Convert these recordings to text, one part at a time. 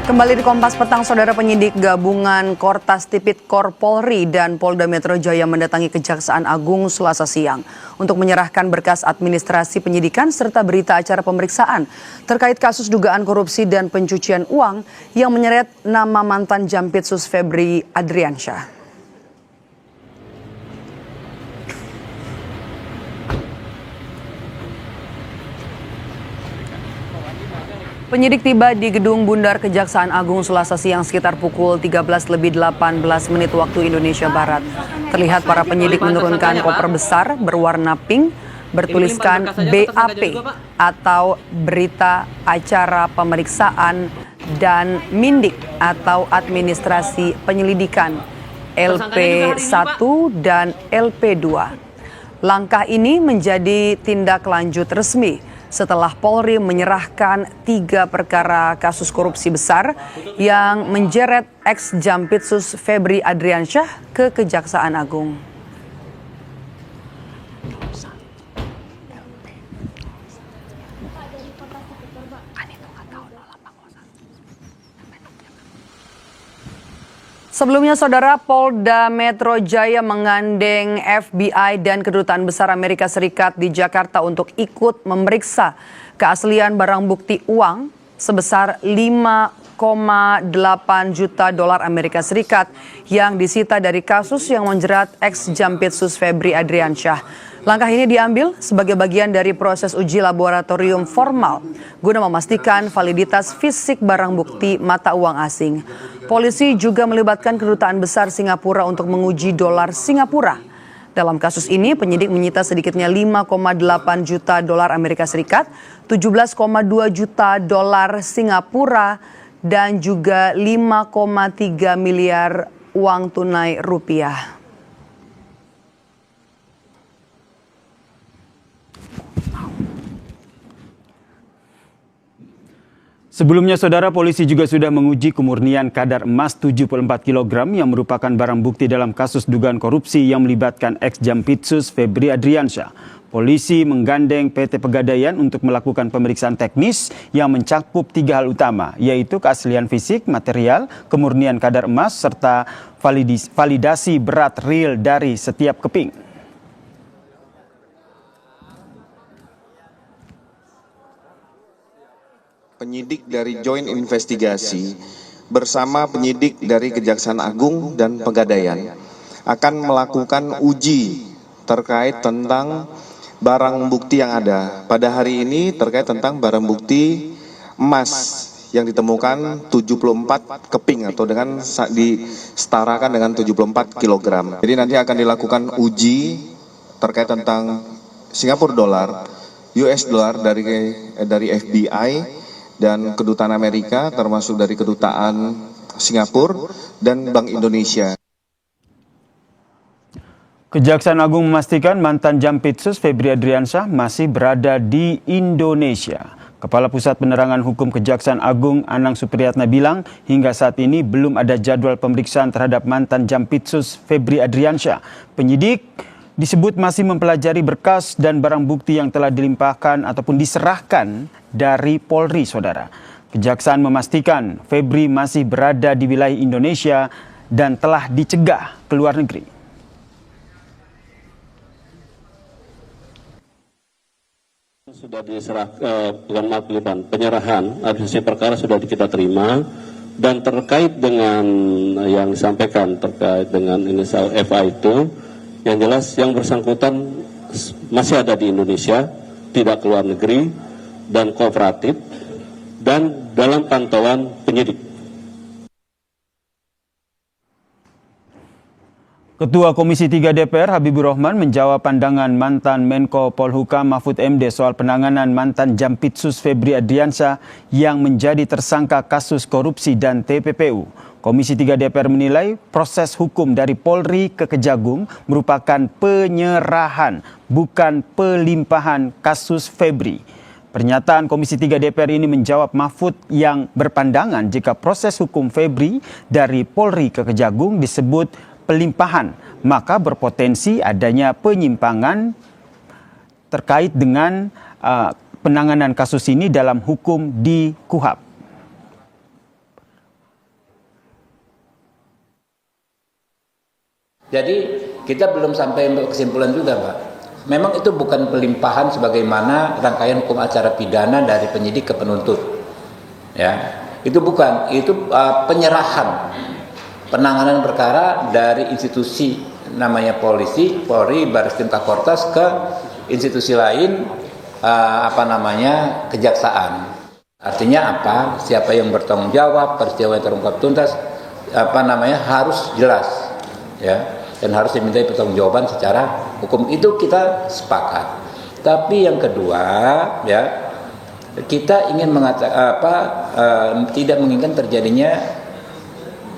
Kembali di Kompas Petang, Saudara, penyidik gabungan Kortas Tipikor Polri dan Polda Metro Jaya mendatangi Kejaksaan Agung Selasa siang untuk menyerahkan berkas administrasi penyidikan serta berita acara pemeriksaan terkait kasus dugaan korupsi dan pencucian uang yang menyeret nama mantan Jampitsus Febri Adriansyah. Penyidik tiba di Gedung Bundar Kejaksaan Agung Selasa siang sekitar pukul 13:18 waktu Indonesia Barat. Terlihat para penyidik menurunkan koper besar berwarna pink bertuliskan BAP atau Berita Acara Pemeriksaan dan Mindik atau Administrasi Penyelidikan LP1 dan LP2. Langkah ini menjadi tindak lanjut resmi setelah Polri menyerahkan 3 perkara kasus korupsi besar yang menjeret ex-Jampitsus Febri Adriansyah ke Kejaksaan Agung. Sebelumnya, Saudara, Polda Metro Jaya menggandeng FBI dan Kedutaan Besar Amerika Serikat di Jakarta untuk ikut memeriksa keaslian barang bukti uang sebesar 5,8 juta dolar Amerika Serikat yang disita dari kasus yang menjerat ex-Jampitsus Febri Adriansyah. Langkah ini diambil sebagai bagian dari proses uji laboratorium formal guna memastikan validitas fisik barang bukti mata uang asing. Polisi juga melibatkan Kedutaan Besar Singapura untuk menguji dolar Singapura. Dalam kasus ini, penyidik menyita sedikitnya 5,8 juta dolar Amerika Serikat, 17,2 juta dolar Singapura, dan juga 5,3 miliar uang tunai rupiah. Sebelumnya, Saudara, polisi juga sudah menguji kemurnian kadar emas 74 kg yang merupakan barang bukti dalam kasus dugaan korupsi yang melibatkan ex-Jampitsus Febri Adriansyah. Polisi menggandeng PT Pegadaian untuk melakukan pemeriksaan teknis yang mencakup 3 hal utama, yaitu keaslian fisik, material, kemurnian kadar emas, serta validasi berat real dari setiap keping. Penyidik dari Joint Investigasi bersama penyidik dari Kejaksaan Agung dan Pegadaian akan melakukan uji terkait tentang barang bukti yang ada. Pada hari ini terkait tentang barang bukti emas yang ditemukan 74 keping atau dengan disetarakan dengan 74 kg. Jadi nanti akan dilakukan uji terkait tentang Singapura dolar, US dollar dari FBI dan Kedutaan Amerika, termasuk dari Kedutaan Singapura dan Bank Indonesia. Kejaksaan Agung memastikan mantan Jampitsus Febri Adriansyah masih berada di Indonesia. Kepala Pusat Penerangan Hukum Kejaksaan Agung Anang Supriyatna bilang hingga saat ini belum ada jadwal pemeriksaan terhadap mantan Jampitsus Febri Adriansyah. Penyidik disebut masih mempelajari berkas dan barang bukti yang telah dilimpahkan ataupun diserahkan dari Polri, Saudara. Kejaksaan memastikan Febri masih berada di wilayah Indonesia dan telah dicegah ke luar negeri. Sudah penyerahan administrasi perkara sudah kita terima, dan terkait dengan yang disampaikan terkait dengan inisial FA itu, yang jelas yang bersangkutan masih ada di Indonesia, tidak keluar negeri dan kooperatif dan dalam pantauan penyidik. Ketua Komisi 3 DPR Habibur Rahman menjawab pandangan mantan Menko Polhukam Mahfud MD soal penanganan mantan Jampitsus Febri Adriansyah yang menjadi tersangka kasus korupsi dan TPPU. Komisi 3 DPR menilai proses hukum dari Polri ke Kejagung merupakan penyerahan, bukan pelimpahan kasus Febri. Pernyataan Komisi 3 DPR ini menjawab Mahfud yang berpandangan jika proses hukum Febri dari Polri ke Kejagung disebut pelimpahan, maka berpotensi adanya penyimpangan terkait dengan penanganan kasus ini dalam hukum di KUHP. Jadi kita belum sampai untuk kesimpulan juga, Pak. Memang itu bukan pelimpahan sebagaimana rangkaian hukum acara pidana dari penyidik ke penuntut. Ya, itu bukan, itu penyerahan penanganan perkara dari institusi namanya polisi, Polri, Barreskrim Kortas ke institusi lain, kejaksaan. Artinya apa? Siapa yang bertanggung jawab, peristiwa yang terungkap tuntas, harus jelas, ya. Dan harus dimintai pertanggungjawaban secara hukum, itu kita sepakat. Tapi yang kedua, ya, kita ingin tidak menginginkan terjadinya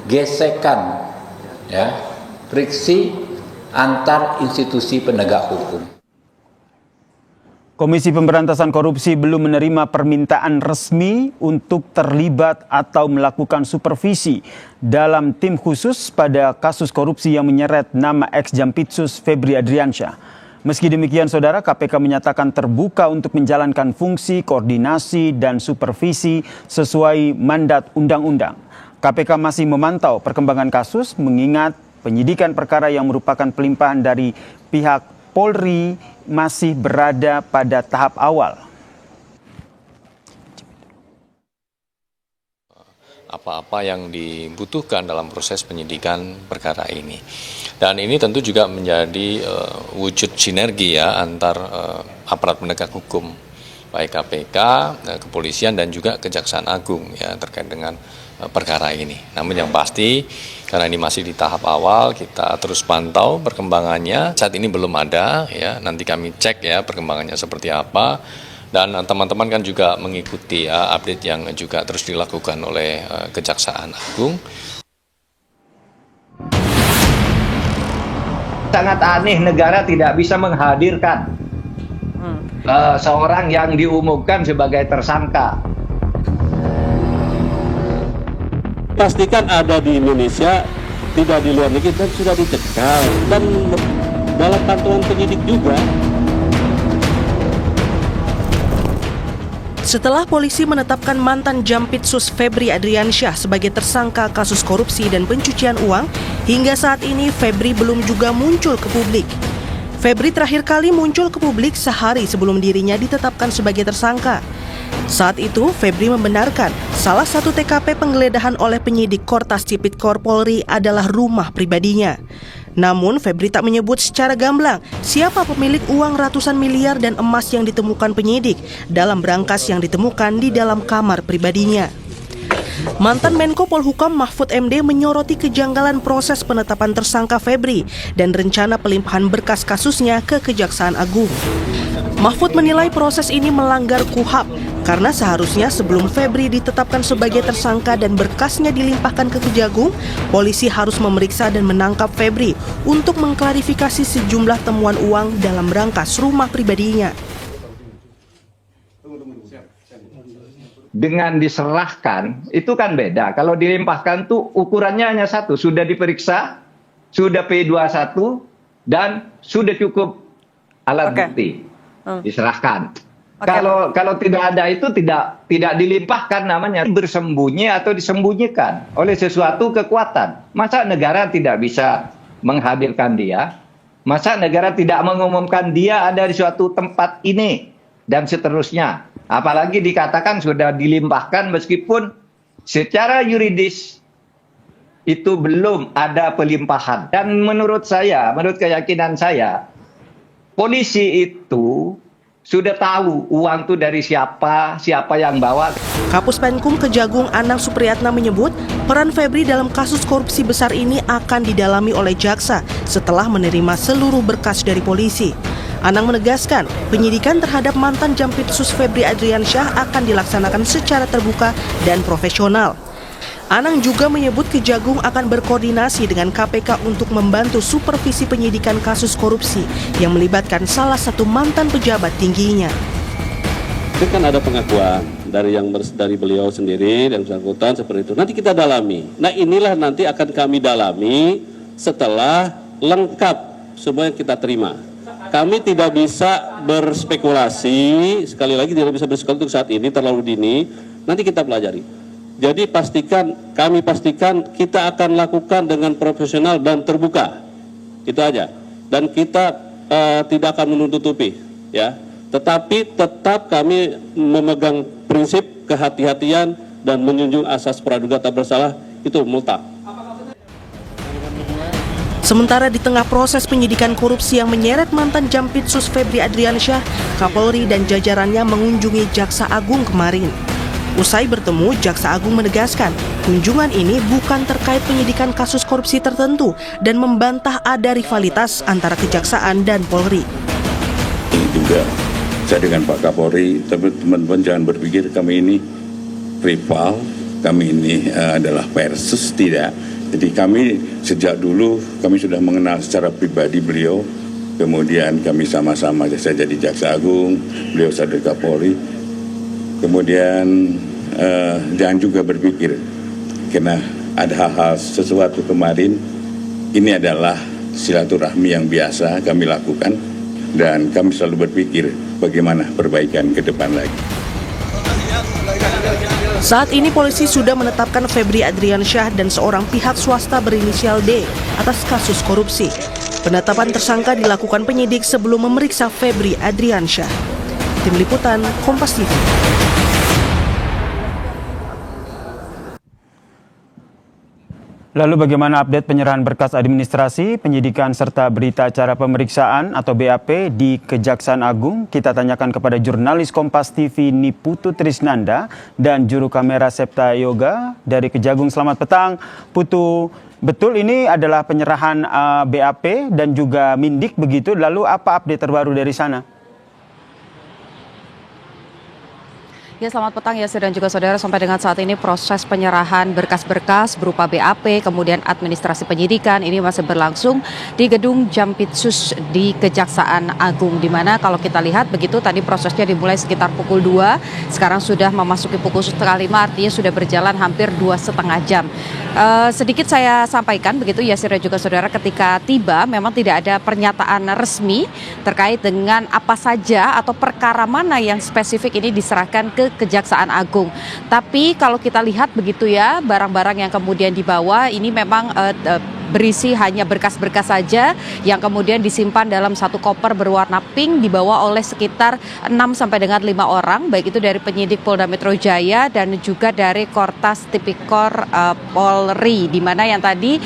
gesekan, ya, friksi antar institusi penegak hukum. Komisi Pemberantasan Korupsi belum menerima permintaan resmi untuk terlibat atau melakukan supervisi dalam tim khusus pada kasus korupsi yang menyeret nama ex-Jampitsus Febri Adriansyah. Meski demikian, Saudara, KPK menyatakan terbuka untuk menjalankan fungsi koordinasi dan supervisi sesuai mandat undang-undang. KPK masih memantau perkembangan kasus mengingat penyidikan perkara yang merupakan pelimpahan dari pihak Polri masih berada pada tahap awal. Apa-apa yang dibutuhkan dalam proses penyidikan perkara ini. Dan ini tentu juga menjadi wujud sinergi ya antar aparat penegak hukum, baik KPK, kepolisian dan juga Kejaksaan Agung ya terkait dengan perkara ini. Namun yang pasti karena ini masih di tahap awal, kita terus pantau perkembangannya. Saat ini belum ada ya, nanti kami cek ya perkembangannya seperti apa. Dan teman-teman kan juga mengikuti ya update yang juga terus dilakukan oleh Kejaksaan Agung. Sangat aneh negara tidak bisa menghadirkan seorang yang diumumkan sebagai tersangka. Pastikan ada di Indonesia, tidak di luar negeri, dan sudah dicekal. Dan dalam pantauan penyidik juga. Setelah polisi menetapkan mantan Jampitsus Febri Adriansyah sebagai tersangka kasus korupsi dan pencucian uang, hingga saat ini Febri belum juga muncul ke publik. Febri terakhir kali muncul ke publik sehari sebelum dirinya ditetapkan sebagai tersangka. Saat itu, Febri membenarkan salah satu TKP penggeledahan oleh penyidik Kortas Tipikor Polri adalah rumah pribadinya. Namun, Febri tak menyebut secara gamblang siapa pemilik uang ratusan miliar dan emas yang ditemukan penyidik dalam berangkas yang ditemukan di dalam kamar pribadinya. Mantan Menko Polhukam Mahfud MD menyoroti kejanggalan proses penetapan tersangka Febri dan rencana pelimpahan berkas kasusnya ke Kejaksaan Agung. Mahfud menilai proses ini melanggar KUHAP karena seharusnya sebelum Febri ditetapkan sebagai tersangka dan berkasnya dilimpahkan ke Kejagung, polisi harus memeriksa dan menangkap Febri untuk mengklarifikasi sejumlah temuan uang dalam berangkas rumah pribadinya. Dengan diserahkan, itu kan beda. Kalau dilimpahkan tuh ukurannya hanya satu, sudah diperiksa, sudah P21, dan sudah cukup alat bukti. Diserahkan. Kalau tidak ada itu tidak dilimpahkan, namanya bersembunyi atau disembunyikan oleh sesuatu kekuatan. Masa negara tidak bisa menghadirkan dia? Masa negara tidak mengumumkan dia ada di suatu tempat ini dan seterusnya? Apalagi dikatakan sudah dilimpahkan meskipun secara yuridis itu belum ada pelimpahan. Dan menurut saya, menurut keyakinan saya, polisi itu sudah tahu uang itu dari siapa yang bawa. Kapus Penkum Kejagung Anang Supriyatna menyebut peran Febri dalam kasus korupsi besar ini akan didalami oleh jaksa setelah menerima seluruh berkas dari polisi. Anang menegaskan penyidikan terhadap mantan Jampitsus Febri Adriansyah akan dilaksanakan secara terbuka dan profesional. Anang juga menyebut Kejagung akan berkoordinasi dengan KPK untuk membantu supervisi penyidikan kasus korupsi yang melibatkan salah satu mantan pejabat tingginya. Itu kan ada pengakuan dari beliau sendiri dan bersangkutan seperti itu. Nanti kita dalami. Nah inilah nanti akan kami dalami setelah lengkap semua yang kita terima. Kami tidak bisa berspekulasi, sekali lagi tidak bisa berspekulasi untuk saat ini, terlalu dini, nanti kita pelajari. Jadi kami pastikan kita akan lakukan dengan profesional dan terbuka. Itu aja. Dan kita tidak akan menutupi, ya. Tetapi tetap kami memegang prinsip kehati-hatian dan menjunjung asas praduga tak bersalah, itu mutlak. Sementara di tengah proses penyidikan korupsi yang menyeret mantan Jampitsus Febri Adriansyah, Kapolri dan jajarannya mengunjungi Jaksa Agung kemarin. Usai bertemu, Jaksa Agung menegaskan kunjungan ini bukan terkait penyidikan kasus korupsi tertentu dan membantah ada rivalitas antara Kejaksaan dan Polri. Ini juga saya dengan Pak Kapolri, tapi teman-teman jangan berpikir kami ini rival, kami ini adalah versus, tidak. Jadi kami sejak dulu kami sudah mengenal secara pribadi beliau, kemudian kami sama-sama, saya jadi Jaksa Agung, beliau jadi Kapolri, kemudian jangan juga berpikir karena ada hal-hal sesuatu kemarin, ini adalah silaturahmi yang biasa kami lakukan dan kami selalu berpikir bagaimana perbaikan ke depan lagi. Saat ini polisi sudah menetapkan Febri Adriansyah dan seorang pihak swasta berinisial D atas kasus korupsi. Penetapan tersangka dilakukan penyidik sebelum memeriksa Febri Adriansyah. Tim Liputan, Kompas TV. Lalu bagaimana update penyerahan berkas administrasi, penyidikan serta berita acara pemeriksaan atau BAP di Kejaksaan Agung? Kita tanyakan kepada jurnalis Kompas TV Niputu Trisnanda dan juru kamera Septa Yoga dari Kejagung. Selamat petang, Putu. Betul ini adalah penyerahan BAP dan juga Mindik begitu. Lalu apa update terbaru dari sana? Ya, selamat petang Yasir dan juga saudara. Sampai dengan saat ini proses penyerahan berkas-berkas berupa BAP, kemudian administrasi penyidikan ini masih berlangsung di gedung Jampitsus di Kejaksaan Agung. Di mana kalau kita lihat begitu tadi prosesnya dimulai sekitar pukul 2, sekarang sudah memasuki pukul 4:30, artinya sudah berjalan hampir 2,5 jam. Sedikit saya sampaikan begitu Yasir dan juga saudara, ketika tiba memang tidak ada pernyataan resmi terkait dengan apa saja atau perkara mana yang spesifik ini diserahkan ke Kejaksaan Agung. Tapi kalau kita lihat begitu ya, barang-barang yang kemudian dibawa ini memang berisi hanya berkas-berkas saja yang kemudian disimpan dalam satu koper berwarna pink, dibawa oleh sekitar 6 sampai dengan 5 orang, baik itu dari penyidik Polda Metro Jaya dan juga dari Kortas Tipikor Polri, di mana yang tadi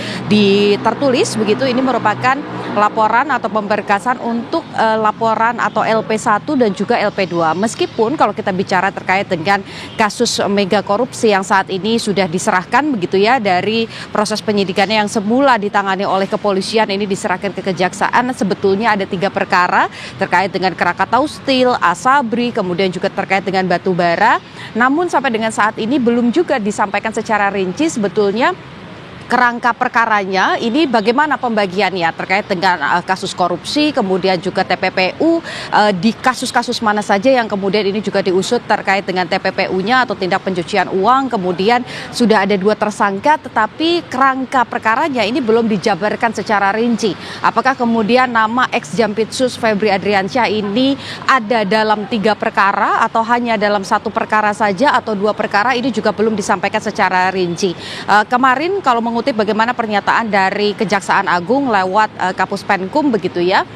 tertulis begitu ini merupakan laporan atau pemberkasan untuk laporan atau LP1 dan juga LP2. Meskipun kalau kita bicara terkait dengan kasus mega korupsi yang saat ini sudah diserahkan begitu ya, dari proses penyidikannya yang semula ditangani oleh kepolisian ini diserahkan ke kejaksaan, sebetulnya ada 3 perkara terkait dengan Krakatau Steel, Asabri, kemudian juga terkait dengan batu bara. Namun sampai dengan saat ini belum juga disampaikan secara rinci sebetulnya kerangka perkaranya ini bagaimana pembagiannya terkait dengan kasus korupsi, kemudian juga TPPU, di kasus-kasus mana saja yang kemudian ini juga diusut terkait dengan TPPU-nya atau tindak pencucian uang. Kemudian sudah ada 2 tersangka, tetapi kerangka perkaranya ini belum dijabarkan secara rinci. Apakah kemudian nama ex Jampitsus Febri Adriansyah ini ada dalam 3 perkara atau hanya dalam 1 perkara saja atau 2 perkara, ini juga belum disampaikan secara rinci. Kemarin kalau mengutip bagaimana pernyataan dari Kejaksaan Agung lewat Kapus Penkum begitu ya,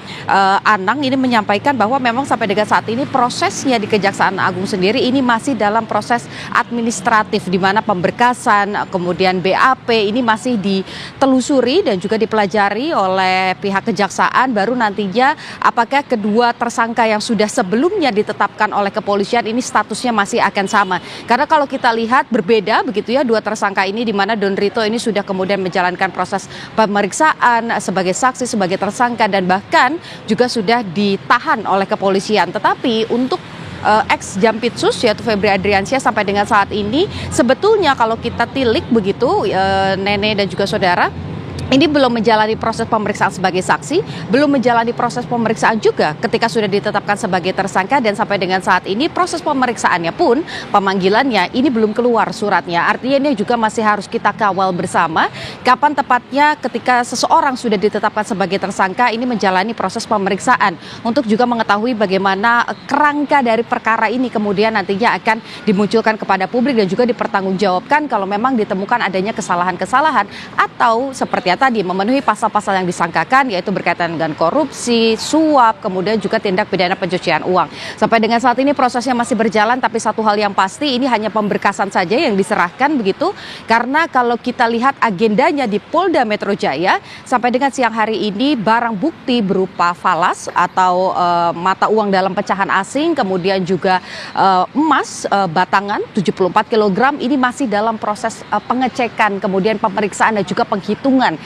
Anang ini menyampaikan bahwa memang sampai dengan saat ini prosesnya di Kejaksaan Agung sendiri ini masih dalam proses administratif, di mana pemberkasan kemudian BAP ini masih ditelusuri dan juga dipelajari oleh pihak kejaksaan, baru nantinya apakah kedua tersangka yang sudah sebelumnya ditetapkan oleh kepolisian ini statusnya masih akan sama. Karena kalau kita lihat berbeda begitu ya, 2 tersangka ini di mana Don Rito ini sudah kemudian menjalankan proses pemeriksaan sebagai saksi, sebagai tersangka, dan bahkan juga sudah ditahan oleh kepolisian. Tetapi untuk ex Jampitsus yaitu Febri Adriansyah sampai dengan saat ini sebetulnya kalau kita tilik begitu Nenek dan juga saudara, ini belum menjalani proses pemeriksaan sebagai saksi, belum menjalani proses pemeriksaan juga ketika sudah ditetapkan sebagai tersangka, dan sampai dengan saat ini proses pemeriksaannya pun, pemanggilannya ini belum keluar suratnya. Artinya ini juga masih harus kita kawal bersama kapan tepatnya ketika seseorang sudah ditetapkan sebagai tersangka ini menjalani proses pemeriksaan, untuk juga mengetahui bagaimana kerangka dari perkara ini kemudian nantinya akan dimunculkan kepada publik dan juga dipertanggungjawabkan kalau memang ditemukan adanya kesalahan-kesalahan atau seperti tadi memenuhi pasal-pasal yang disangkakan, yaitu berkaitan dengan korupsi, suap, kemudian juga tindak pidana pencucian uang. Sampai dengan saat ini prosesnya masih berjalan, tapi satu hal yang pasti ini hanya pemberkasan saja yang diserahkan begitu, karena kalau kita lihat agendanya di Polda Metro Jaya sampai dengan siang hari ini barang bukti berupa falas atau mata uang dalam pecahan asing, kemudian juga emas batangan 74 kg ini masih dalam proses pengecekan, kemudian pemeriksaan dan juga penghitungan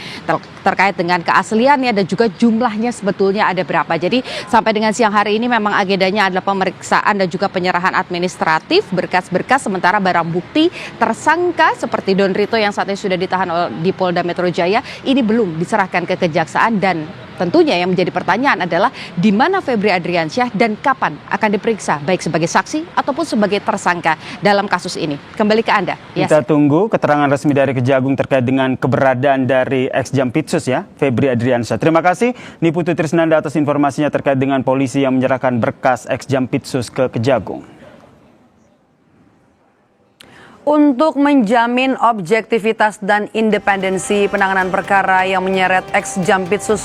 terkait dengan keasliannya dan juga jumlahnya sebetulnya ada berapa. Jadi sampai dengan siang hari ini memang agendanya adalah pemeriksaan dan juga penyerahan administratif berkas-berkas, sementara barang bukti tersangka seperti Don Rito yang saat ini sudah ditahan di Polda Metro Jaya ini belum diserahkan ke kejaksaan, dan tentunya yang menjadi pertanyaan adalah di mana Febri Adriansyah dan kapan akan diperiksa baik sebagai saksi ataupun sebagai tersangka dalam kasus ini. Kembali ke Anda. Kita tunggu keterangan resmi dari Kejagung terkait dengan keberadaan dari ex Jampitsus ya, Febri Adriansyah. Terima kasih Niputu Trisnanda atas informasinya terkait dengan polisi yang menyerahkan berkas ex Jampitsus ke Kejagung. Untuk menjamin objektivitas dan independensi penanganan perkara yang menyeret ex Jampitsus